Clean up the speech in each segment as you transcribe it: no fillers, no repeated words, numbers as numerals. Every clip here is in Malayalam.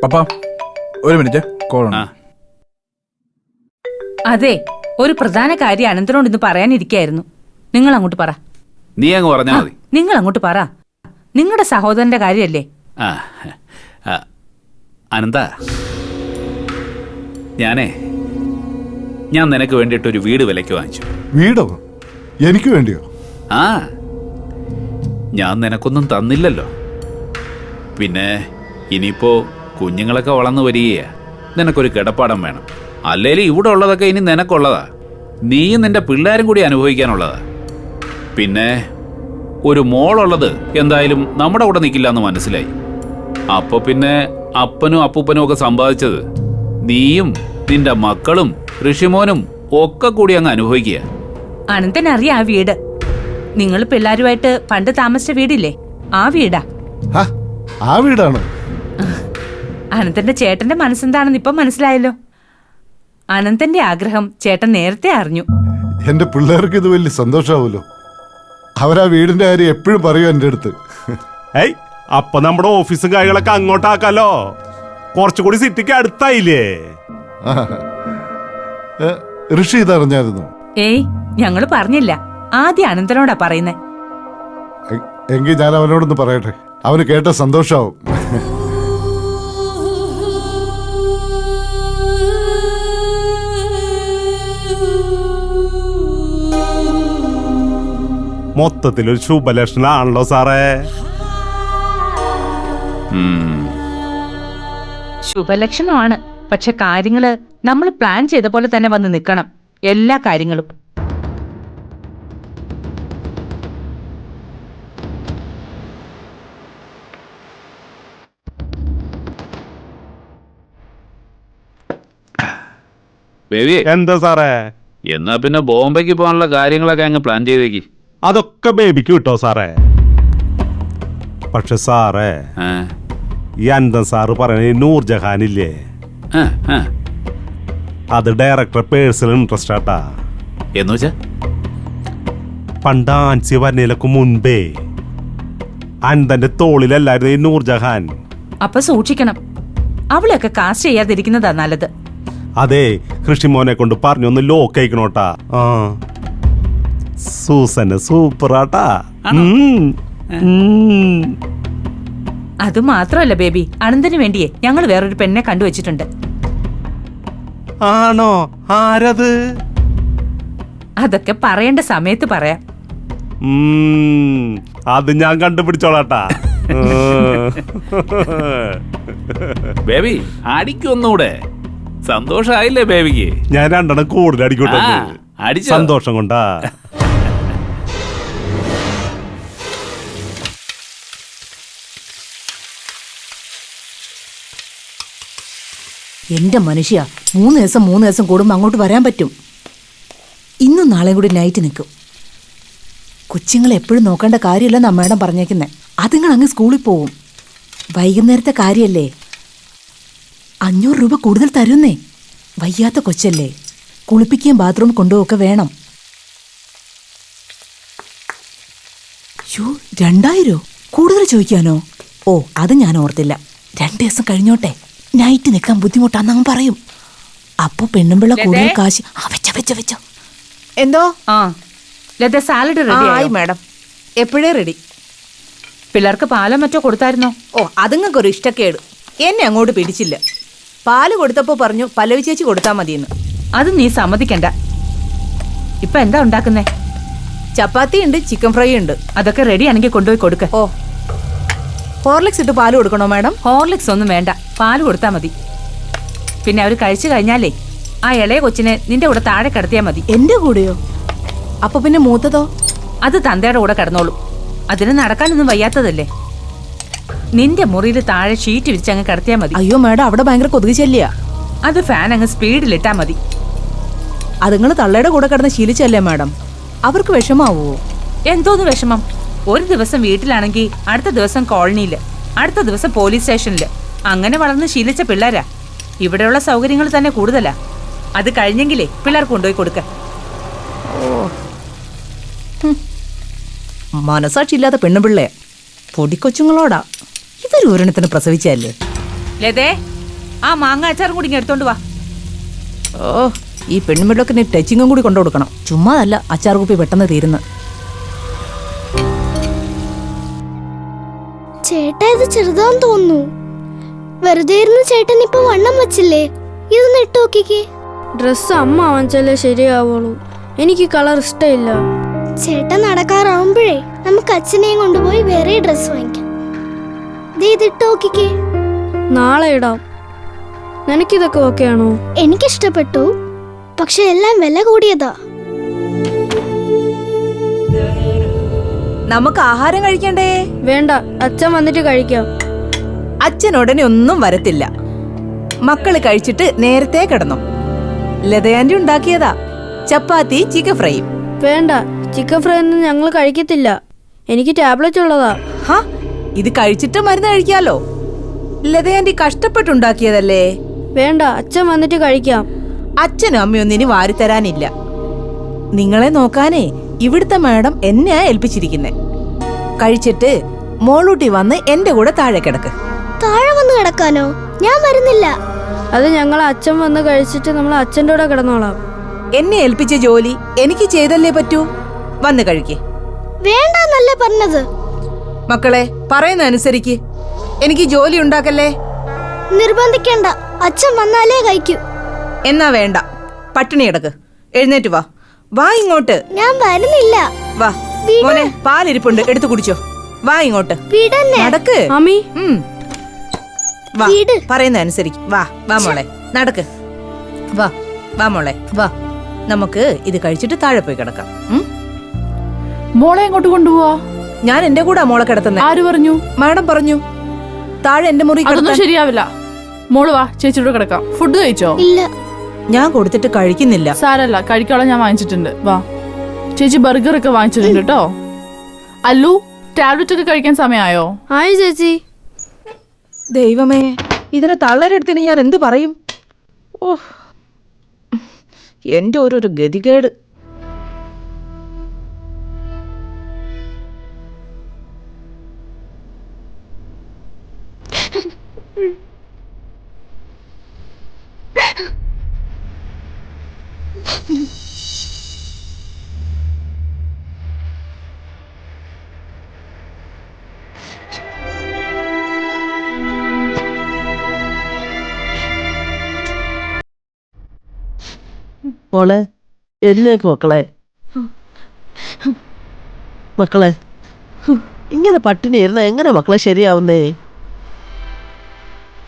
പപ്പ ഒരു മിനിറ്റ് കോൾ. അതെ, ഒരു പ്രധാന കാര്യം അനന്തനോട് ഇന്ന് പറയാനിരിക്കായിരുന്നു. നിങ്ങൾ അങ്ങോട്ട് പറ. നീ അങ്ങ് പറഞ്ഞാ മതി. നിങ്ങൾ അങ്ങോട്ട് പറ. നിങ്ങളുടെ സഹോദരന്റെ കാര്യല്ലേ? അനന്ത, ഞാൻ നിനക്ക് വേണ്ടിയിട്ടൊരു വീട് വിലയ്ക്ക് വാങ്ങിച്ചു. വീടോ? എനിക്ക് വേണ്ടിയോ? ആ, ഞാൻ നിനക്കൊന്നും തന്നില്ലല്ലോ. പിന്നെ ഇനിയിപ്പോ കുഞ്ഞുങ്ങളൊക്കെ വളർന്നു വരികയാ, നിനക്കൊരു കിടപ്പാടം വേണം. അല്ലേലും ഇവിടെ ഉള്ളതൊക്കെ ഇനി നിനക്കുള്ളതാ, നീയും നിന്റെ പിള്ളേരും കൂടി അനുഭവിക്കാനുള്ളതാ. പിന്നെ ഒരു മോളുള്ളത് എന്തായാലും നമ്മുടെ കൂടെ നിൽക്കില്ല എന്ന് മനസ്സിലായി. അപ്പൊ പിന്നെ അപ്പനും അപ്പൂപ്പനും ഒക്കെ സമ്പാദിച്ചത് നീയും നിന്റെ മക്കളും ഋഷിമോനും ഒക്കെ കൂടി അങ്ങ് അനുഭവിക്കുക. അനന്തൻ അറിയാം ആ വീട്. നിങ്ങൾ പിള്ളേരുമായിട്ട് പണ്ട് താമസിച്ച വീടില്ലേ, ആ വീടാ. ആ വീടാണ്. അനന്തന്റെ ചേട്ടന്റെ മനസ്സെന്താണെന്ന് ഇപ്പം മനസ്സിലായല്ലോ. അനന്തന്റെ ആഗ്രഹം ചേട്ടൻ നേരത്തെ അറിഞ്ഞു. എന്റെ പിള്ളേർക്ക് ഇത് വലിയ സന്തോഷാവൂലോ. അവരാ വീടിന്റെ കാര്യം എപ്പോഴും പറയും എന്റെ അടുത്ത്. ഏയ്, അപ്പൊ നമ്മുടെ ഓഫീസും കാര്യങ്ങളൊക്കെ അങ്ങോട്ടാക്കാലോ. കുറച്ചുകൂടി സിറ്റിക്ക് അടുത്തായില്ലേ? ഋഷി ഇതറിഞ്ഞായിരുന്നു? ഏയ്, ഞങ്ങള് പറഞ്ഞില്ല. ആദ്യം അനന്തനോടാ പറയുന്നേ. എങ്കിൽ ഞാൻ അവനോടൊന്ന് പറയട്ടെ, അവന് കേട്ട സന്തോഷാവും. മൊത്തത്തിലൊരു ശുഭലക്ഷണാണല്ലോ സാറേ. ശുഭലക്ഷണമാണ്. പക്ഷെ കാര്യങ്ങള് നമ്മൾ പ്ലാൻ ചെയ്ത പോലെ തന്നെ വന്ന് നിൽക്കണം, എല്ലാ കാര്യങ്ങളും. ബേബി, എന്താ സാറേ? എന്നാ പിന്നെ ബോംബെക്ക് പോകാനുള്ള കാര്യങ്ങളൊക്കെ അങ്ങ് പ്ലാൻ ചെയ്തേക്ക്. അതൊക്കെ ബേബിക്ക് കിട്ടോ സാറേ? പക്ഷെ സാറേ, ഈ അനന്തൻ സാറ് പറയണ നൂർജഹാൻ ഇല്ലേ, അത് ഡയറക്ടർ പേഴ്സണൽ ഇൻട്രസ്റ്റ് ആട്ടാ. എന്ന് വെച്ചാ പണ്ട് ആൻസി വരുന്നതിലൊക്കെ മുൻപേ അനന്തന്റെ തോളിലല്ലായിരുന്നു ഈ നൂർജഹാൻ. അപ്പൊ സൂക്ഷിക്കണം, അവളെയൊക്കെ കാസ്റ്റ് ചെയ്യാതിരിക്കുന്നതാ നല്ലത്. അതെ, കൃഷിമോനെ കൊണ്ട് പറഞ്ഞൊന്ന് ലോക്ക് അയക്കണോട്ടാ. സൂസന് സൂപ്പറാട്ടാ. അത് മാത്രമല്ല ബേബി, അനന്തന് വേണ്ടിയേ ഞങ്ങൾ വേറൊരു പെണ്ണെ കണ്ടുവച്ചിട്ടുണ്ട്. ആണോ? ആരത്? അതൊക്കെ പറയേണ്ട സമയത്ത് പറയാം. അത് ഞാൻ കണ്ടുപിടിച്ചോളാട്ടാ. ബേബി, അടിക്കൊന്നൂടെ. സന്തോഷായില്ലേ ബേബിക്ക്? ഞാൻ രണ്ടെണ്ണം കൂടുതൽ അടിക്കോട്ടെ. സന്തോഷം കൊണ്ടാ. എന്റെ മനുഷ്യ, 3 ദിവസം കൂടുമ്പോൾ അങ്ങോട്ട് വരാൻ പറ്റും. ഇന്നും നാളെയും കൂടി നൈറ്റ് നിൽക്കും. കൊച്ചുങ്ങളെ എപ്പോഴും നോക്കേണ്ട കാര്യമല്ല നമ്മേടം പറഞ്ഞേക്കുന്നേ. അതുങ്ങൾ അങ്ങ് സ്കൂളിൽ പോവും. വൈകുന്നേരത്തെ കാര്യല്ലേ. 500 രൂപ കൂടുതൽ തരുന്നേ. വയ്യാത്ത കൊച്ചല്ലേ, കുളിപ്പിക്കുകയും ബാത്റൂം കൊണ്ടുപോകൊക്കെ വേണം. 2000 കൂടുതൽ ചോദിക്കാനോ? ഓ, അത് ഞാൻ ഓർത്തില്ല. 2 ദിവസം കഴിഞ്ഞോട്ടെ, നൈറ്റ് നിൽക്കാൻ ബുദ്ധിമുട്ടാന്ന് അങ്ങ് പറയും. അപ്പൊ പെണ്ണുമ്പിള്ള കൂടുതൽ കാശ്. വെച്ചോ. എന്തോ? ലത, സാലഡ് റെഡി ആയി മാഡം. എപ്പോഴേ റെഡി. പിള്ളേർക്ക് പാലോ മറ്റോ കൊടുത്തായിരുന്നോ? ഓ, അതുങ്ങൾക്കൊരു ഇഷ്ടക്കേട്. എന്നെ അങ്ങോട്ട് പിടിച്ചില്ല. പാല് കൊടുത്തപ്പോ പറഞ്ഞു പല്ലവി ചേച്ചി കൊടുത്താ മതിയെന്ന്. അത് നീ സമ്മതിക്കണ്ട. ഇപ്പൊ എന്താ ഉണ്ടാക്കുന്നേ? ചപ്പാത്തി ഉണ്ട്, ചിക്കൻ ഫ്രൈ ഉണ്ട്. അതൊക്കെ റെഡി ആണെങ്കിൽ കൊണ്ടുപോയി കൊടുക്ക. ഓ, ഹോർലിക്സ് ഇട്ട് പാല് കൊടുക്കണോ മാഡം? ഹോർലിക്സ് ഒന്നും വേണ്ട, പാല് കൊടുത്താ മതി. പിന്നെ അവര് കഴിച്ചു കഴിഞ്ഞാലേ ആ ഇളയ കൊച്ചിനെ നിന്റെ കൂടെ താഴെ കിടത്തിയാ മതി. എന്റെ കൂടെയോ? അപ്പൊ പിന്നെ മൂത്തതോ? അത് തന്തയുടെ കൂടെ കിടന്നോളൂ. അതിന് നടക്കാനൊന്നും വയ്യാത്തതല്ലേ. നിന്റെ മുറിയിൽ താഴെ ഷീറ്റ് വിരിച്ചങ്ങ് കിടത്തിയാ മതി. അയ്യോ മാഡം, അവിടെ ഭയങ്കര കൊതുക് ശല്യ. അത് ഫാൻ അങ്ങ് സ്പീഡിലിട്ടാ മതി. അതുങ്ങൾ തള്ളയുടെ കൂടെ കിടന്ന് ശീലിച്ചല്ലേ മാഡം? അവർക്ക് വിഷമാവോ? എന്തോന്ന് വിഷമം? ഒരു ദിവസം വീട്ടിലാണെങ്കിൽ അടുത്ത ദിവസം കോളനിയില്, അടുത്ത ദിവസം പോലീസ് സ്റ്റേഷനില്. അങ്ങനെ വളർന്ന് ശീലിച്ച പിള്ളേരാ. ഇവിടെയുള്ള സൗകര്യങ്ങൾ തന്നെ കൂടുതലാ. അത് കഴിഞ്ഞെങ്കിലേ പിള്ളേർ കൊണ്ടുപോയി കൊടുക്ക. മനസാക്ഷിയില്ലാത്ത പെണ്ണുപിള്ളേ. പൊടിക്കൊച്ചുങ്ങളോടാ. ഇവരൊരെണ്ണത്തിന് പ്രസവിച്ചല്ലേ. ലതേ, ആ മാങ്ങ അച്ചാറും കൂടി ഇങ്ങ് എടുത്തോണ്ട് വാ. ഓ, ഈ പെണ്ണുമിള്ളൊക്കെ ടച്ചിങ്ങും കൂടി കൊണ്ടു കൊടുക്കണം. ചുമ്മാതല്ല അച്ചാർ കുപ്പി പെട്ടെന്ന് തീരുന്നു. ചേട്ടാ ഇത് ചെറുതാന്ന് തോന്നുന്നു. വെറുതെ ഇരുന്ന് ചേട്ടൻ ഇപ്പൊ വണ്ണം വെച്ചില്ലേ? ഇതൊന്ന് ഇട്ട് നോക്കിക്കേ. ഡ്രസ്സ് അമ്മ വാങ്ങിച്ചാലേ ശരിയാവുള്ളൂ. എനിക്ക് കളർ ഇഷ്ടമില്ല. ചേട്ടൻ നടക്കാറാവുമ്പോഴേ നമുക്ക് അച്ഛനെയും കൊണ്ടുപോയി വേറെ ഡ്രസ് വാങ്ങിക്കാം. ഇതിട്ട് നോക്കിക്കേ. നാളെ ഇടാം. നിനക്കിതൊക്കെ ഓക്കെയാണോ? എനിക്കിഷ്ടപ്പെട്ടു, പക്ഷെ എല്ലാം വില കൂടിയതാ. നമുക്ക് ആഹാരം കഴിക്കണ്ടേ? വേണ്ട, അച്ഛൻ വന്നിട്ട് കഴിക്കാം. അച്ഛൻ ഉടനെ ഒന്നും വരത്തില്ല. മക്കള് കഴിച്ചിട്ട് നേരത്തെ കിടന്നു. ലതയാൻറ്റി ഉണ്ടാക്കിയതാ ചപ്പാത്തി ചിക്കൻ ഫ്രൈയും. വേണ്ട, ചിക്കൻ ഫ്രൈ ഒന്നും ഞങ്ങൾ കഴിക്കത്തില്ല. എനിക്ക് ടാബ്ലറ്റ് ഉള്ളതാ. ഹാ, ഇത് കഴിച്ചിട്ട് മരുന്ന് കഴിക്കാലോ. ലതയാൻറ്റി കഷ്ടപ്പെട്ടുണ്ടാക്കിയതല്ലേ. വേണ്ട, അച്ഛൻ വന്നിട്ട് കഴിക്കാം. അച്ഛനും അമ്മയൊന്നും ഇനി വാരിത്തരാനില്ല. നിങ്ങളെ നോക്കാനേ ഇവിടുത്തെ മാഡം എന്നെയാ ഏൽപ്പിച്ചിരിക്കുന്നെ. കഴിച്ചിട്ട് മോളൂട്ടി വന്ന് എന്റെ കൂടെ താഴെ കിടക്ക്. താഴെ വന്ന് കിടക്കാനോ? ഞാൻ വരുന്നില്ല. അത് ഞങ്ങൾ അച്ഛൻ വന്ന് കഴിച്ചിട്ട് നമ്മൾ അച്ഛൻ്റെ കൂടെ കിടന്നോളാം. എന്നെ ഏൽപ്പിച്ച ജോലി എനിക്ക് ചെയ്തല്ലേ പറ്റൂ. വന്ന് കഴിക്ക്. വേണ്ടെന്നല്ലേ പറഞ്ഞത്? മക്കളെ പറയുന്ന അനുസരിക്ക്. എനിക്ക് ജോലി ഉണ്ടാക്കല്ലേ. നിർബന്ധിക്കണ്ട, അച്ഛൻ വന്നാലേ കഴിക്കൂ. എന്നാ വേണ്ട, പട്ടിണി കിടക്ക്. എഴുന്നേറ്റ് വാ. വാ ഇങ്ങോട്ട്. ഞാൻ വരുന്നില്ല. വാ മോനെ, പാലിരിപ്പുണ്ട്, എടുത്തു കുടിച്ചോ. വാ ഇങ്ങോട്ട്. വിടന്നെ. നടക്ക്. അമ്മി, വാ, വീട്. പറയുന്ന അനുസരിക്ക്. വാ വാ മോളെ, നടക്ക്. വാ വാ മോളെ, വാ. നമുക്ക് ഇത് കഴിച്ചിട്ട് താഴെ പോയി കിടക്കാം. മോളെ എങ്ങോട്ട് കൊണ്ടുപോവാ? ഞാൻ എന്റെ കൂടെ മോളെ കിടത്തുന്നത്. ആര് പറഞ്ഞു? മാഡം പറഞ്ഞു താഴെ എന്റെ മുറി അതൊന്നും കിടത്താൻ. ശരിയാവില്ല. മോള് വാ, ചേച്ചിയോട് കിടക്കാം. ഫുഡ് കഴിച്ചോ? ഇല്ല. ഞാൻ കൊടുത്തിട്ട് കഴിക്കുന്നില്ല. സാരല്ല, കഴിക്കാനുള്ള ഞാൻ വാങ്ങിച്ചിട്ടുണ്ട്. വാ, ചേച്ചി ബർഗർ ഒക്കെ വാങ്ങിച്ചിട്ടുണ്ട് കേട്ടോ. അല്ലു, ടാബ്ലറ്റ് ഒക്കെ കഴിക്കാൻ സമയമായോ? ആയി ചേച്ചി. ദൈവമേ, ഇതിനെ തള്ളരെടുത്തിന് ഞാൻ എന്ത് പറയും? ഓ, എന്റെ ഓരോരോ ഗതികേട്. മോളെ എഴുന്നേക്ക് മക്കളെ. മക്കളെ ഇങ്ങനെ പട്ടിണി ഇരുന്ന എങ്ങനെ മക്കളെ ശരിയാവുന്നേ?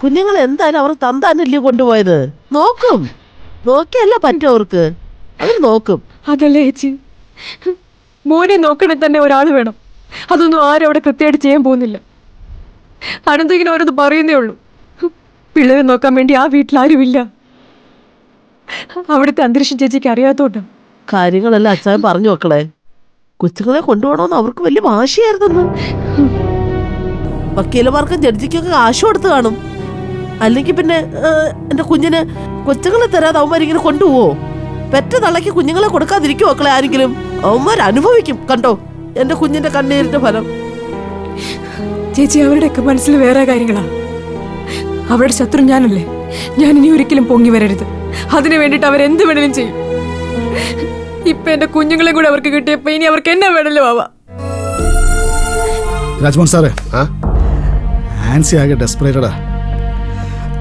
കുഞ്ഞുങ്ങൾ എന്തായാലും അവർ തന്താനല്ലേ കൊണ്ടുപോയത്. നോക്കും, നോക്കിയല്ല പറ്റും അവർക്ക്. അവർ നോക്കും. അതല്ലേ ചേച്ചി, മോനെ നോക്കണേ തന്നെ ഒരാൾ വേണം. അതൊന്നും ആരും അവിടെ കൃത്യമായിട്ട് ചെയ്യാൻ പോകുന്നില്ല. അനന്തിങ്ങനെ ഓരോന്ന് പറയുന്നേ ഉള്ളൂ. പിള്ളേരെ നോക്കാൻ വേണ്ടി ആ വീട്ടിൽ ആരുമില്ല. അവിടുത്തെ അന്തരീക്ഷം ചേച്ചിക്ക് അറിയാത്തോട്ടോ. കാര്യങ്ങളെല്ലാം അച്ഛൻ പറഞ്ഞു മക്കളെ. കൊച്ചുങ്ങളെ കൊണ്ടുപോകണമെന്ന് അവർക്ക് വലിയ വാശിയായിരുന്നെന്ന്. വക്കീലമാർക്കും ജഡ്ജിക്കൊക്കെ കാശ് കൊടുത്ത് കാണും. അല്ലെങ്കിൽ പിന്നെ എന്റെ കുഞ്ഞിന് കൊച്ചുങ്ങളെ തരാതെ അവന്മാരിങ്ങനെ കൊണ്ടുപോവോ? പെറ്റ തള്ളക്ക് കുഞ്ഞുങ്ങളെ കൊടുക്കാതിരിക്കും മക്കളെ ആരെങ്കിലും. അവന്മാർ അനുഭവിക്കും. കണ്ടോ എന്റെ കുഞ്ഞിന്റെ കണ്ണീരിന്റെ ഫലം. ചേച്ചി, അവരുടെയൊക്കെ മനസ്സിൽ വേറെ കാര്യങ്ങളാ. അവരുടെ ശത്രു ഞാനല്ലേ. ഞാൻ ഇനി ഒരിക്കലും പൊങ്ങി വരരുത്. അതിനു വേണ്ടിട്ട് അവരെന്ത് വേണേലും ചെയ്യും. ഇപ്പൊ എന്റെ കുഞ്ഞുങ്ങളെ കൂടെ അവർക്ക് കിട്ടിയപ്പോ ഇനി അവർക്ക് എന്നാ വേണല്ലോ ആവാ. രാജ്മോഹൻ സാറേ, ആൻസി ആകെ ഡെസ്പറേറ്റഡാ.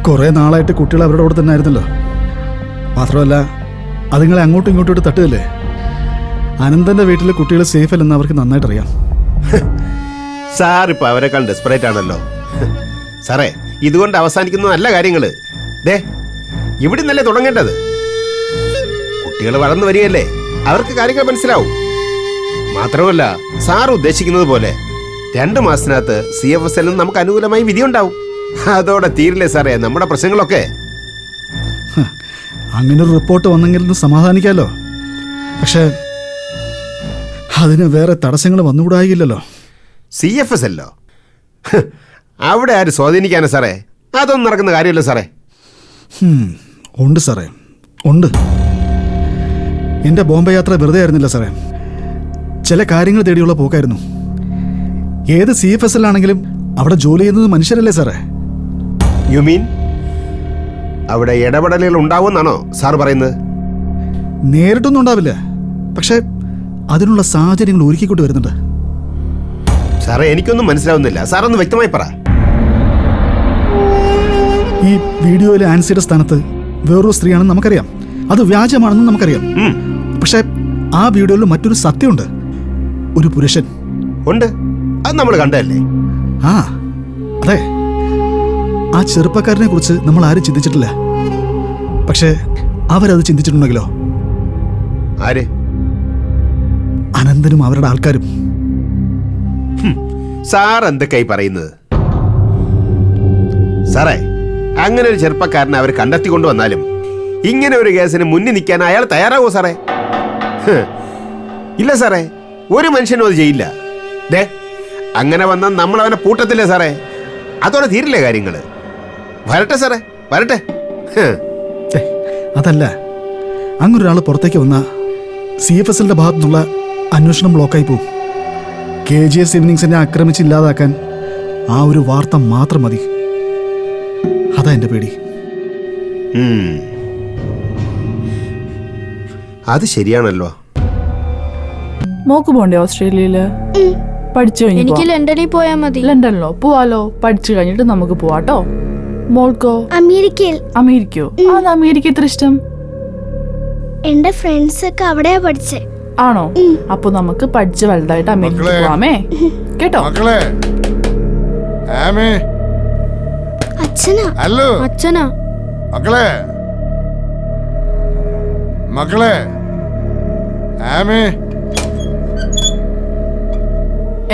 കുറെ നാളായിട്ട് കുട്ടികൾ അവരുടെ കൂടെ തന്നെ ആയിരുന്നല്ലോ. മാത്രമല്ല അതുങ്ങളെ അങ്ങോട്ടും ഇങ്ങോട്ടും തട്ടുകല്ലേ. അനന്തന്റെ വീട്ടിലെ കുട്ടികൾ സേഫ് അല്ലെന്ന് അവർക്ക് നന്നായിട്ട് അറിയാം. സാർ ഇപ്പൊ അവരെക്കാൾ ഡെസ്പറേറ്റ് ആണല്ലോ. സാറേ, ഇതുകൊണ്ട് അവസാനിക്കുന്നതല്ല കാര്യങ്ങള്. ദേ, ഇവിടെ നിന്നല്ലേ തുടങ്ങേണ്ടത്. കുട്ടികൾ വളർന്നു വരികയല്ലേ, അവർക്ക് കാര്യങ്ങൾ മനസ്സിലാവും. മാത്രമല്ല സാർ ഉദ്ദേശിക്കുന്നത് പോലെ 2 മാസത്തിനകത്ത് CFSL നമുക്ക് അനുകൂലമായി വിധിയുണ്ടാവും. അതോടെ തീരില്ലേ സാറേ നമ്മുടെ പ്രശ്നങ്ങളൊക്കെ. അങ്ങനൊരു റിപ്പോർട്ട് വന്നെങ്കിൽ സമാധാനിക്കാമല്ലോ. പക്ഷേ അതിന് വേറെ തടസ്സങ്ങൾ വന്നുകൂടായില്ലല്ലോ. CFSL അവിടെ ആര് സ്വാധീനിക്കാനാ സാറേ? അതൊന്നും നടക്കുന്ന കാര്യമല്ല സാറേ. ഉണ്ട് സാറേ, ഉണ്ട്. എൻ്റെ ബോംബെ യാത്ര വെറുതെ ആയിരുന്നില്ല സാറേ. ചില കാര്യങ്ങൾ തേടിയുള്ള പോക്കായിരുന്നു. ഏത് CFSL ആണെങ്കിലും അവിടെ ജോലി ചെയ്യുന്നത് മനുഷ്യരല്ലേ സാറേ? യു മീൻ അവിടെ ഇടപെടലുകൾ ഉണ്ടാവുമെന്നാണോ സാർ പറയുന്നത്? നേരിട്ടൊന്നും ഉണ്ടാവില്ല, പക്ഷെ അതിനുള്ള സാഹചര്യങ്ങൾ ഒരുക്കിക്കൊണ്ട് വരുന്നുണ്ട്. സാറേ, എനിക്കൊന്നും മനസ്സിലാവുന്നില്ല. സാറൊന്ന് വ്യക്തമായി പറ. ഈ വീഡിയോയിലെ ആൻസിയുടെ സ്ഥാനത്ത് വേറൊരു സ്ത്രീയാണെന്ന് നമുക്കറിയാം, അത് വ്യാജമാണെന്ന് നമുക്കറിയാം. പക്ഷെ ആ വീഡിയോയിൽ മറ്റൊരു സത്യമുണ്ട്. ഒരു പുരുഷൻ ഉണ്ട്, അത് നമ്മൾ കണ്ടതല്ലേ? ആ അതെ, ആ ചെറുപ്പക്കാരനെ കുറിച്ച് നമ്മൾ ആരും ചിന്തിച്ചിട്ടില്ല. പക്ഷെ അവരത് ചിന്തിച്ചിട്ടുണ്ടെങ്കിലോ? ആര്? അനന്തനും അവരുടെ ആൾക്കാരും. സാർ എന്തൊക്കെയായി പറയുന്നത്? സാറേ, അങ്ങനെ ഒരു ചെറുപ്പക്കാരനെ അവർ കണ്ടെത്തിക്കൊണ്ടു വന്നാലും ഇങ്ങനെ ഒരു കേസിന് മുന്നിൽ നിൽക്കാൻ അയാൾ തയ്യാറാവോ സാറേ? ഇല്ല സാറേ, ഒരു മനുഷ്യനും അത് ചെയ്യില്ല. ദേ, അങ്ങനെ വന്നാൽ നമ്മൾ അവനെ പൂട്ടത്തില്ലേ സാറേ? അതോടെ തീരില്ലേ കാര്യങ്ങൾ? വരട്ടെ സാറേ, വരട്ടെ. അതല്ല, അങ്ങനൊരാൾ പുറത്തേക്ക് വന്ന CFSLന്റെ ഭാഗത്തു നിന്നുള്ള അന്വേഷണം ബ്ലോക്കായി പോകും. KGS ഈവനിങ്സിനെ ആക്രമിച്ച് ഇല്ലാതാക്കാൻ ആ ഒരു വാർത്ത മാത്രം മതി. അതാ എന്റെ പേടി. അത് ശരിയാണല്ലോ. മോക്ക് പോണ്ടേ ഓസ്ട്രേലിയയില്? പഠിച്ചു കഴിഞ്ഞു എനിക്ക് ലണ്ടനിൽ പോയാൽ മതി. ലണ്ടനിലോ? പോവാലോ, പഠിച്ചു കഴിഞ്ഞിട്ട് നമുക്ക് പോവാട്ടോ. മോൾക്കോ? അമേരിക്കയിൽ. അമേരിക്കയോ? അത് അമേരിക്ക ഇത്ര ഇഷ്ടം? എന്റെ ഫ്രണ്ട്സ് ഒക്കെ അവിടെയാ പഠിച്ചേ. ആണോ? അപ്പൊ നമുക്ക് പഠിച്ച് വലുതായിട്ട് അമേരിക്ക പോവാമേ, കേട്ടോ? അച്ഛനാ? അച്ഛനാ? മക്കളെ, മക്കളെ,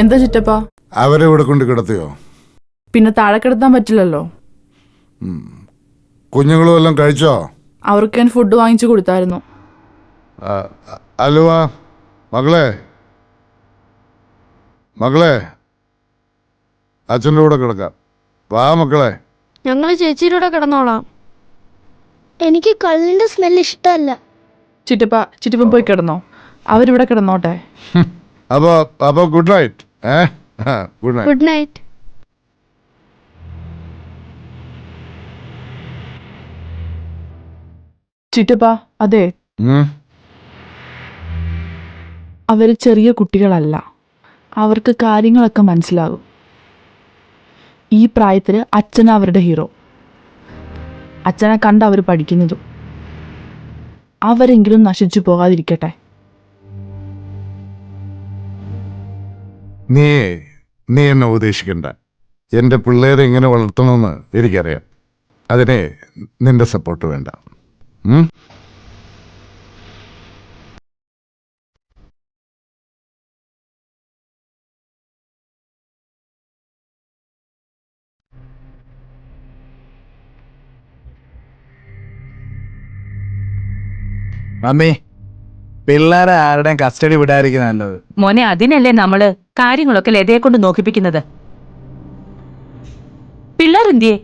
എന്താ ചിറ്റപ്പാ? അവരെ ഇവിടെ കൊണ്ട് കിടത്തിയോ? പിന്നെ താഴെ കിടത്താൻ പറ്റില്ലല്ലോ. കുഞ്ഞുങ്ങളും എല്ലാം കഴിച്ചോ? അവർക്ക് ഞാൻ ഫുഡ് വാങ്ങിച്ചു കൊടുത്തായിരുന്നു. അലുവാ, മകളെ, മകളെ, അച്ഛൻ്റെ കൂടെ കിടക്കാം. വാ മക്കളെ. ഞങ്ങൾ ചേച്ചിയുടെ കൂടെ കിടന്നോളാം. എനിക്ക് കള്ളിന്റെ സ്മെൽ ഇഷ്ടമല്ല. ചിറ്റപ്പൻ പോയി കിടന്നോ, അവരിവിടെ കിടന്നോട്ടെ. അപ്പൊ good night. Good night. Good night. ചിറ്റപ്പാ, അതെ, അവര് ചെറിയ കുട്ടികളല്ല, അവർക്ക് കാര്യങ്ങളൊക്കെ മനസ്സിലാകും. ഈ പ്രായത്തില് അച്ഛനാ അവരുടെ ഹീറോ. അച്ഛനെ കണ്ട് അവർ പഠിക്കുന്നതും. അവരെങ്കിലും നശിച്ചു പോകാതിരിക്കട്ടെ. നീ എന്നെ ഉപദേശിക്കണ്ട. എൻ്റെ പിള്ളേരെ എങ്ങനെ വളർത്തണമെന്ന് എനിക്കറിയാം. അതിനെ നിന്റെ സപ്പോർട്ട് വേണ്ട. മമ്മി, പിള്ളേരെ ആരുടെയും കസ്റ്റഡി വിടാതിരിക്കുന്ന നല്ലത്. മോനെ, അതിനല്ലേ നമ്മള് കാര്യങ്ങളൊക്കെ ലതയെ കൊണ്ട് നോക്കിപ്പിക്കുന്നത്. പിള്ളേരെന്തിയെ?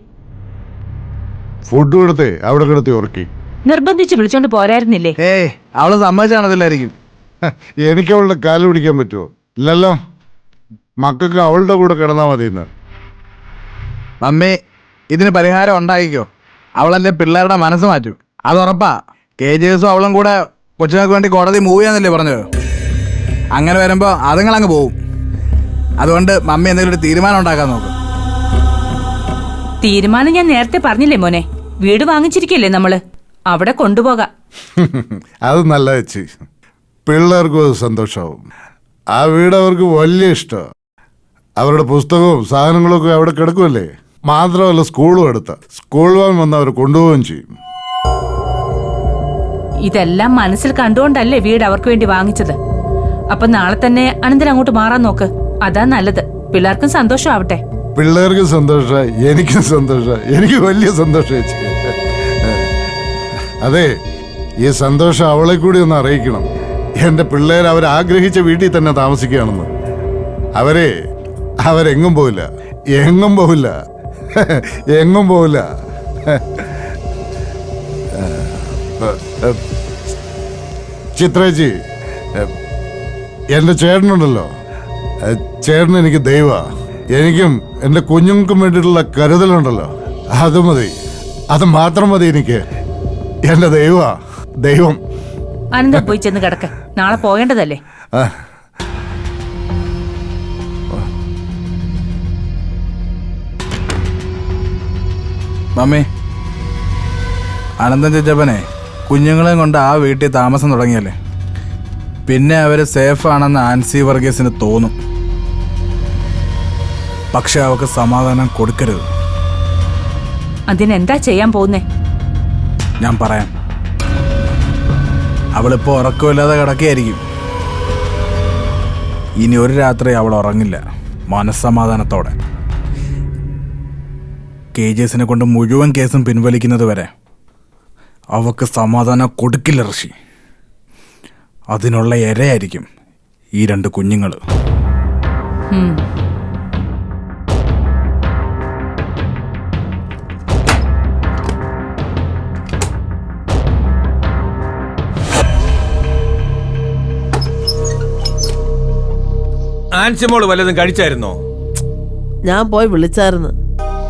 ഫുഡ് കൊടുത്തേ അവിടെ കിടത്തി ഉറക്കി. നിർബന്ധിച്ച് വിളിച്ചോണ്ട് പോരായിരുന്നില്ലേ? അവള് സമ്മതിച്ചാണതില്ലായിരിക്കും. എനിക്ക് അവളുടെ കാല് പിടിക്കാൻ പറ്റുമോ? ഇല്ലല്ലോ. മക്കൾക്ക് അവളുടെ കൂടെ കിടന്നാൽ മതി. മമ്മി, ഇതിന് പരിഹാരം ഉണ്ടായിക്കോ. അവളെന്റെ പിള്ളേരുടെ മനസ്സ് മാറ്റും, അത് ഉറപ്പാ. KGS അവളും കൂടെ കൊച്ചുങ്ങൾക്ക് വേണ്ടി കോടതി മൂവ് ചെയ്യാന്നല്ലേ പറഞ്ഞത്. അങ്ങനെ വരുമ്പോ അതുങ്ങളങ്ങ് പോവും. അതുകൊണ്ട് മമ്മി എന്തെങ്കിലും ഒരു തീരുമാനം ഉണ്ടാക്കാൻ നോക്കും. തീരുമാനം ഞാൻ നേരത്തെ പറഞ്ഞില്ലേ മോനെ, വീട് വാങ്ങിച്ചിരിക്കല്ലേ നമ്മള്, അവിടെ കൊണ്ടുപോകാം. അത് നല്ല വെച്ച് പിള്ളേർക്കും അത് സന്തോഷമാവും. ആ വീട് അവർക്ക് വലിയ ഇഷ്ടമാണ്. അവരുടെ പുസ്തകവും സാധനങ്ങളൊക്കെ അവിടെ കിടക്കുമല്ലേ. മാത്രമല്ല, സ്കൂളും അടുത്ത. സ്കൂൾ വാൻ വന്ന് അവർ കൊണ്ടുപോവുകയും ചെയ്യും. ഇതെല്ലാം മനസ്സിൽ കണ്ടുകൊണ്ടല്ലേ വീട് അവർക്ക് വേണ്ടി വാങ്ങിച്ചത്. അപ്പൊ നാളെ തന്നെ അനന്തൻ അങ്ങോട്ട് മാറാൻ നോക്ക്, അതാ നല്ലത്. പിള്ളേർക്കും സന്തോഷമാവട്ടെ. പിള്ളേർക്കും സന്തോഷമായി, എനിക്കും സന്തോഷമായി. എനിക്ക് വലിയ സന്തോഷം. അതെ, ഈ സന്തോഷം അവളെ കൂടി ഒന്ന് അറിയിക്കണം. എൻ്റെ പിള്ളേർ അവരാഗ്രഹിച്ച വീട്ടിൽ തന്നെ താമസിക്കുകയാണെന്ന്. അവരെങ്ങും പോവില്ല, എങ്ങും പോവില്ല, എങ്ങും പോവില്ല. ചിത്രേച്ചി, എൻ്റെ ചേട്ടനുണ്ടല്ലോ, ചേട്ടൻ എനിക്ക് ദൈവ. എനിക്കും എൻ്റെ കുഞ്ഞുങ്ങൾക്കും വേണ്ടിയിട്ടുള്ള കരുതലുണ്ടല്ലോ, അത് മതി. അത് മാത്രം മതി എനിക്ക്. എന്റെ ദൈവം. അനന്ത പോയി ചെന്ന് കിടക്ക, നാളെ പോകേണ്ടതല്ലേ. ആ. മമ്മി, അനന്തൻ ചേച്ചപ്പനെ കുഞ്ഞുങ്ങളെയും കൊണ്ട് ആ വീട്ടിൽ താമസം തുടങ്ങിയല്ലേ, പിന്നെ അവര് സേഫ് ആണെന്ന് ആൻസി വർഗീസിന് തോന്നും. പക്ഷെ അവർക്ക് സമാധാനം കൊടുക്കരുത്. അതിനെന്താ ചെയ്യാൻ പോകുന്നേ? ഞാൻ പറയാം. അവളിപ്പോ ഉറക്കമില്ലാതെ കിടക്കുകയായിരിക്കും. ഇനി ഒരു രാത്രി അവൾ ഉറങ്ങില്ല മനസ്സമാധാനത്തോടെ. കേജേസിനെ കൊണ്ട് മുഴുവൻ കേസും പിൻവലിക്കുന്നത് വരെ അവക്ക് സമാധാനം കൊടുക്കില്ല ഋഷി. അതിനുള്ള ഇരയായിരിക്കും ഈ 2 കുഞ്ഞുങ്ങൾ. ആൻസിമോള് വല്ലതും കഴിച്ചായിരുന്നോ? ഞാൻ പോയി വിളിച്ചായിരുന്നു.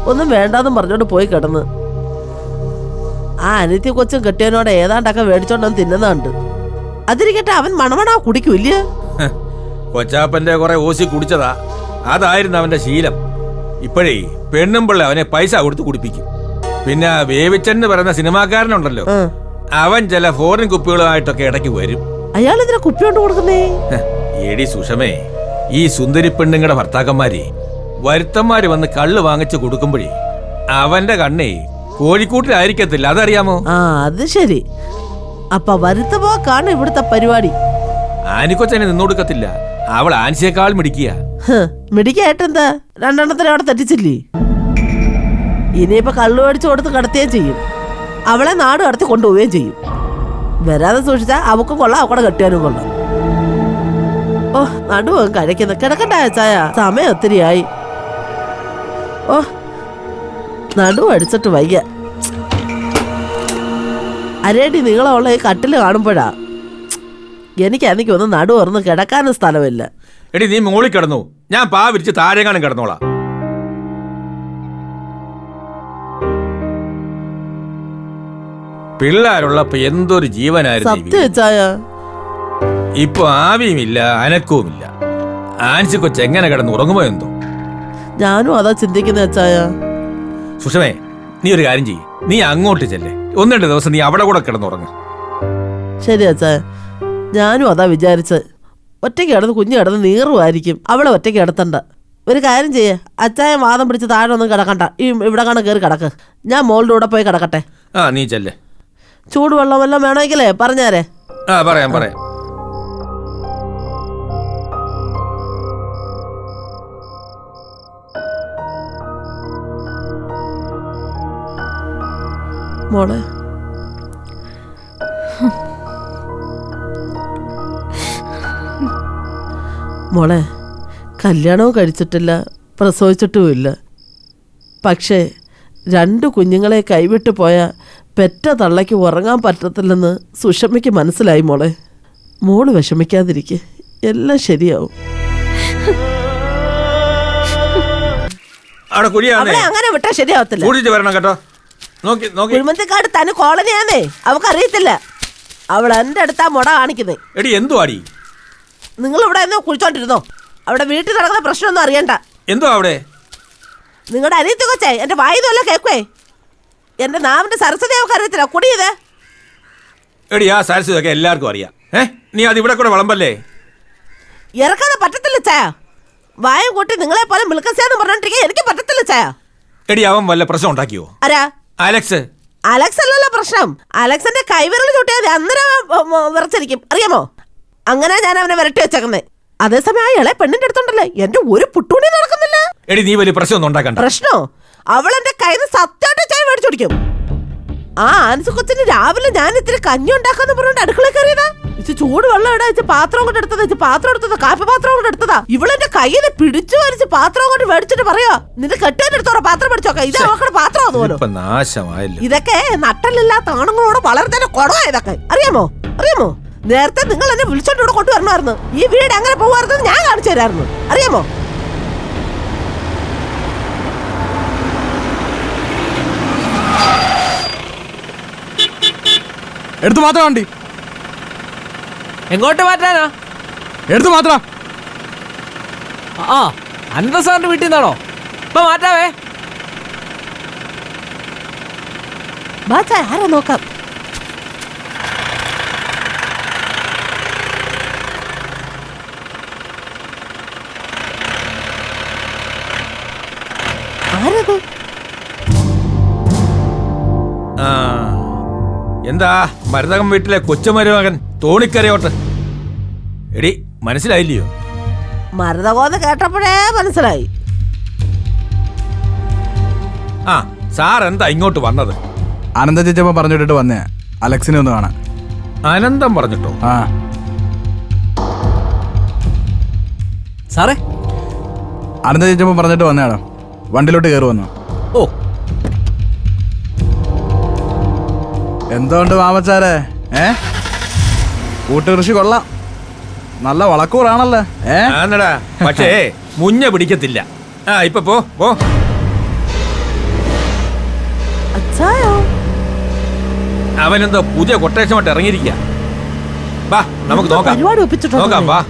ഒന്നും വേണ്ടാന്നും പറഞ്ഞോണ്ട് പോയി കിടന്ന്. ആ അനിത്യ കൊച്ചും കെട്ടിയനോടെ ഏതാണ്ടൊക്കെ മേടിച്ചോണ്ടെന്ന് തിന്നുന്നുണ്ട്. അതിരിക്കട്ടെ, അവൻ മണമണാ കുടിക്കൂല്ല. കൊച്ചാപ്പന്റെ കുറെ ഓസി കുടിച്ചതാ, അതായിരുന്നു അവന്റെ ശീലം. ഇപ്പോഴേ പെണ്ണും പിള്ള അവനെ പൈസ കൊടുത്ത് കുടിപ്പിക്കും. പിന്നെ വേവിച്ചെന്ന് പറയുന്ന സിനിമാക്കാരനുണ്ടല്ലോ, അവൻ ചില ഫോറിൻ കുപ്പികളുമായിട്ടൊക്കെ ഇടയ്ക്ക് വരും. അയാൾ ഇതിനെ കുപ്പി കൊണ്ട് കൊടുക്കുന്നേ? എടി സുഷമേ, ഈ സുന്ദരി പെണ്ണുങ്ങളുടെ ഭർത്താക്കന്മാരെ വരുത്തന്മാര് വന്ന് കള്ള് വാങ്ങിച്ചു കൊടുക്കുമ്പോഴേ അവന്റെ കണ്ണേ കോഴിക്കൂട്ടിലായിരിക്കത്തില്ല, അതറിയാമോ? ആ, അത് ശരി. അപ്പൊ വരുത്തപോക്കാണ് ഇവിടുത്തെ പരിപാടി. ആനിക്കൊച്ചനെ നിന്നൊടുക്കത്തില്ല, അവൾ ആൻസിയേക്കാൾ മിടിക്കുക. മിടിക്കായിട്ടെന്താ, 2 എണ്ണത്തിനെ അവിടെ തെറ്റിച്ചില്ലേ? ഇനിയിപ്പൊ കള്ളു മേടിച്ചു കൊടുത്ത് കടത്തുകയും ചെയ്യും. അവളെ നാട് കടത്തി കൊണ്ടുപോവുകയും ചെയ്യും. വരാതെ സൂക്ഷിച്ചാ അവക്കും കൊള്ളാം, അവക്കടെ കെട്ടിയാനും കൊള്ളാം. ഓ, നടുവും കഴിക്കുന്ന കിടക്കണ്ട ചായ, സമയം ഒത്തിരിയായി. ഓ, നടുവ് അടിച്ചിട്ട് വയ്യ. അരേടി നീളമുള്ള ഈ കട്ടില് കാണുമ്പോഴാ എനിക്ക് ഒന്ന് നടു തുറന്ന് കിടക്കാനും സ്ഥലമില്ല. എടി നീ മുകളിൽ കിടന്നു, ഞാൻ പാ വിരിച്ച് താഴെങ്ങാനും കിടന്നോളാം. പിള്ളേരുള്ളപ്പോ എന്തൊരു ജീവനായിരുന്നു. ഇപ്പൊ ആവിയുമില്ല അനക്കവുമില്ല. ആൻസി കൊച്ച് എങ്ങനെ കിടന്ന് ഉറങ്ങുമോ എന്തോ. ഞാനും അതാ ചിന്തിക്കുന്ന അച്ചായ. സുഷമേ, നീ ഒരു കാര്യം ചെയ്യ്, നീ അങ്ങോട്ട് ചെല്ലേ, 1-2 ദിവസം നീ അവിടെ കൂടെ കിടന്നുറങ്ങ. ശരി അച്ചായ, ഞാനും അതാ വിചാരിച്ചത്. ഒറ്റയ്ക്ക് കിടന്ന് കുഞ്ഞു കിടന്ന് നീറുമായിരിക്കും, അവളെ ഒറ്റയ്ക്ക് കിടത്തണ്ട. ഒരു കാര്യം ചെയ്യേ, അച്ചായ വാദം പിടിച്ച് താഴെ ഒന്നും കിടക്കണ്ട, ഈ ഇവിടെ കാണാൻ കയറി കിടക്ക്. ഞാൻ മോളുടെ കൂടെ പോയി കിടക്കട്ടെ. ആ, നീ ചെല്ലേ. ചൂടുവെള്ളം വല്ലതും വേണമെങ്കിലേ പറഞ്ഞാരേ. ആ, പറയാം. മോളെ, മോളെ, കല്യാണവും കഴിച്ചിട്ടില്ല, പ്രസവിച്ചിട്ടുമില്ല. പക്ഷേ 2 കുഞ്ഞുങ്ങളെ കൈവിട്ടു പോയ പെറ്റ തള്ളയ്ക്ക് ഉറങ്ങാൻ പറ്റത്തില്ലെന്ന് സുഷമയ്ക്ക് മനസ്സിലായി. മോളെ, മോള് വിഷമിക്കാതിരിക്കെ, എല്ലാം ശരിയാവും. അങ്ങനെ വിട്ടാ ശരിയാവത്തില്ല. കുഴിമന്തിക്കാട് തന്നെ കോളനിയാന്നേ, അവക്കറിയത്തില്ല. അവൾ എന്റെ അടുത്താ മുട കാണിക്കുന്നേ. എടി എന്തുവാടി? നിങ്ങൾ ഇവിടെ എന്നോ കുഴിച്ചോണ്ടിരുന്നോ? അവിടെ വീട്ടിൽ നടക്കുന്ന പ്രശ്നമൊന്നും അറിയണ്ട. എന്തോ അവിടെ? നിങ്ങളുടെ അനിയത്തി കൊച്ചേ എന്റെ വായുന്നല്ല കേക്കുവേ. എന്റെ നാവിന്റെ സരസ്വതി അവർക്ക് അറിയത്തില്ല. കുടിയത് എടി, ആ സരസ്വതി എല്ലാവർക്കും അറിയാം. നീ അത് ഇവിടെ കൂടെ വിളമ്പല്ലേ? ഇറക്കാതെ പറ്റത്തില്ല ചായ. വായം കൂട്ടി നിങ്ങളെ പോലെ മിൽക്കസിയാന്ന് പറഞ്ഞോണ്ടിരിക്കുക എനിക്ക് പറ്റത്തില്ല ചായ. എടി, അവൻ വല്ല പ്രശ്നം ഉണ്ടാക്കിയോ? ആരാ? അലക്സ്. അലക്സ് അല്ലല്ലോ പ്രശ്നം. അലക്സിന്റെ കൈവിരൽ ചൂട്ടിയാൽ അന്നേരം വിറച്ചിരിക്കും, അറിയാമോ? അങ്ങനെ ഞാൻ അവനെ വിരട്ടി വെച്ചേക്കുന്നേ. അതേസമയം അയാളെ പെണ്ണിന്റെ അടുത്തുണ്ടല്ലേ, എന്റെ ഒരു പുട്ടൂണി നടക്കുന്നില്ല. എടി, നീ വലിയ പ്രശ്നം ഉണ്ടാക്കണ്ട. പ്രശ്നോ? അവൾ എന്റെ കയ്യിൽ നിന്ന് സത്യമായിട്ട് ചായ മേടിച്ചു കുടിക്കും. ആ ആൻസി കൊച്ചിന് രാവിലെ ഞാൻ ഇത്തിരി കഞ്ഞി ഉണ്ടാക്കാന്ന് പറഞ്ഞോണ്ട് അടുക്കള കയറിയതാ. ചൂട് വെള്ളം ഇടാ വെച്ച് പാത്രം കൊണ്ട് എടുത്തതാ, പാത്രം എടുത്തതാ, കാപ്പി പാത്രം കൊണ്ട് എടുത്തതാ. ഇവളെന്റെ കയ്യിൽ പിടിച്ചു വലിച്ച് പാത്രം കൊണ്ട് മേടിച്ചിട്ട് പറയാ, നിന്റെ കെട്ടാനെടുത്തോറ പാത്രം മേടിച്ചോക്ക, ഇത് അവക്കടെ പാത്രം അതുപോലെ. ഇതൊക്കെ നട്ടലില്ലാത്ത ആണുങ്ങളോട് വളരെ തന്നെ കൊടവാ. ഇതൊക്കെ അറിയാമോ? നേരത്തെ നിങ്ങൾ എന്നെ വിളിച്ചോണ്ട് ഇവിടെ കൊണ്ടുവരണമായിരുന്നു. ഈ വീട് അങ്ങനെ പോവാറുന്നത് ഞാൻ കാണിച്ചു തരായിരുന്നു, അറിയാമോ? എടുത്തു മാറ്റാ വണ്ടി. എങ്ങോട്ട് മാറ്റാനാ? എടുത്തു മാറ്റാ. ആ അനന്ത സാറിന്റെ വീട്ടിൽ നിന്നാണോ? ഇപ്പൊ മാറ്റാവേ. ആരാ നോക്കാം. ആരത്? ആ എന്താ മരുതകം വീട്ടിലെ കൊച്ചുമരുമകൻ തോണിക്കരയോട്ട്. എടി മനസ്സിലായില്ലയോ? മരുതകോന്ന് കേട്ടപ്പോഴേ മനസ്സിലായി. ആ സാർ എന്താ ഇങ്ങോട്ട് വന്നത്? അനന്ത ചേച്ചപ്പ പറഞ്ഞിട്ടിട്ട് വന്നേ അലക്സിനെ ഒന്ന് കാണാൻ. അനന്തം പറഞ്ഞിട്ടോ? ആ സാറേ അനന്ത ചേച്ചപ്പ പറഞ്ഞിട്ട് വന്നേടാ. വണ്ടിയിലോട്ട് കയറി വന്നു. ഓ എന്തുകൊണ്ട് മാമച്ചാരെ? കൂട്ടുകൃഷി കൊള്ളാം, നല്ല വളക്കൂറാണല്ലേ. ആന്നടാ, പക്ഷേ മുഞ്ഞ പിടിക്കത്തില്ല. ആ ഇപ്പൊ പോ പോ. അവനെന്തോ പുതിയ കൊട്ടേഷമായിട്ട് ഇറങ്ങിയിരിക്കുക. വാ നമുക്ക് നോക്കാം, നോക്കാം വാ.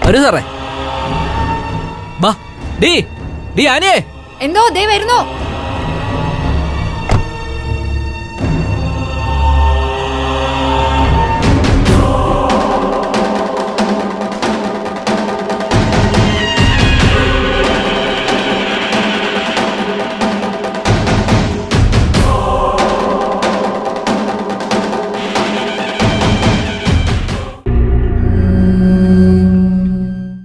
വരൂ സാറേ. ബാ ഡി ഡി ആനേ. എന്തോ ദേ വരുന്നു.